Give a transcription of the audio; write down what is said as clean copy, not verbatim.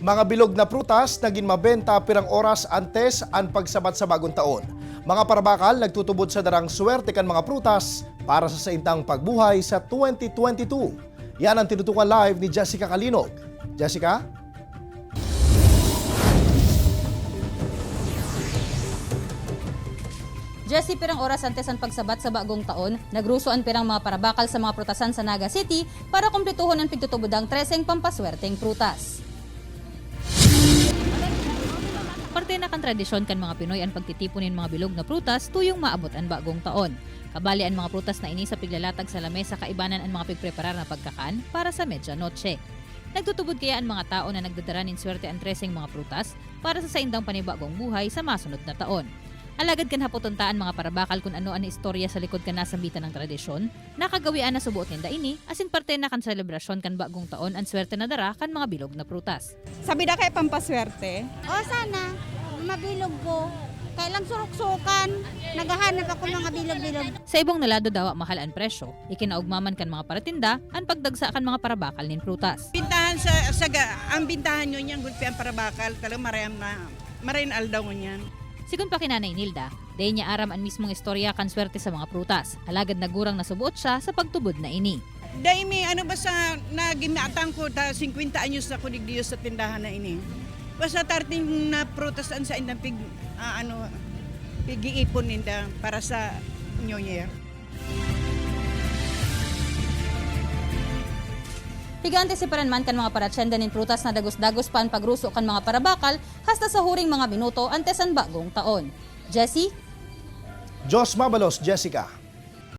Mga bilog na prutas naging mabenta pirang oras antes ang pagsabat sa bagong taon. Mga parabakal nagtutubod sa darang swerte kan mga prutas para sa saintang pagbuhay sa 2022. Yan ang tinutukan live ni Jessica Kalinog. Jessica? Jessie, pirang oras antes ang pagsabat sa bagong taon, nagruso ang pirang mga parabakal sa mga prutasan sa Naga City para kumpletuhon ang pigtutubodang 13 pampaswerteng prutas. Parte na kan tradisyon kan mga Pinoy ang pagtitipunin mga bilog na prutas tuyong maabot ang bagong taon. Kabali ang mga prutas na ini sa piglalatag sa lamesa kaibanan ang mga pigpreparar na pagkakaan para sa medyanoche. Nagtutubod kaya ang mga tao na nagdadara nin swerte ang 13 mga prutas para sa saindang panibagong buhay sa masunod na taon. Alagad kan hapotuntaan mga parabakal kung ano ang istorya sa likod kan nasambitan ng tradisyon, nakagawian na subuot ninda ini, asin parte na kan selebrasyon kan bagong taon ang swerte na dara kan mga bilog na prutas. Sabi na kay pampaswerte. O sana, mabilog ko. Kailang surok-sukan. Naghahanap ako mga bilog-bilog. Sa ibang nalado daw mahal ang presyo, ikinaugmaman kan mga paratinda ang pagdagsa kan mga parabakal nin prutas. Bintahan ang bintahan nyo niyang gulpi ang parabakal. Talagang marayan aldaw mo niyan. Sigun pa kinanay Nilda, dahi niya aram ang mismong istorya kan swerte sa mga prutas. Alagad nagurang nasubuot siya sa pagtubod na ini. Dahil may ano ba sa nagimatang ko, 50 anyos na kunig diyo sa tindahan na ini. Basta tarting na prutas sa indang pig-iipon ninda para sa New Year. Pigante si man kan mga paratsenda nin prutas na dagos-dagos pa ang pagruso kan mga parabakal hasta sa huring mga minuto antes ang bagong taon. Jessie? Diyos mabalos, Jessica.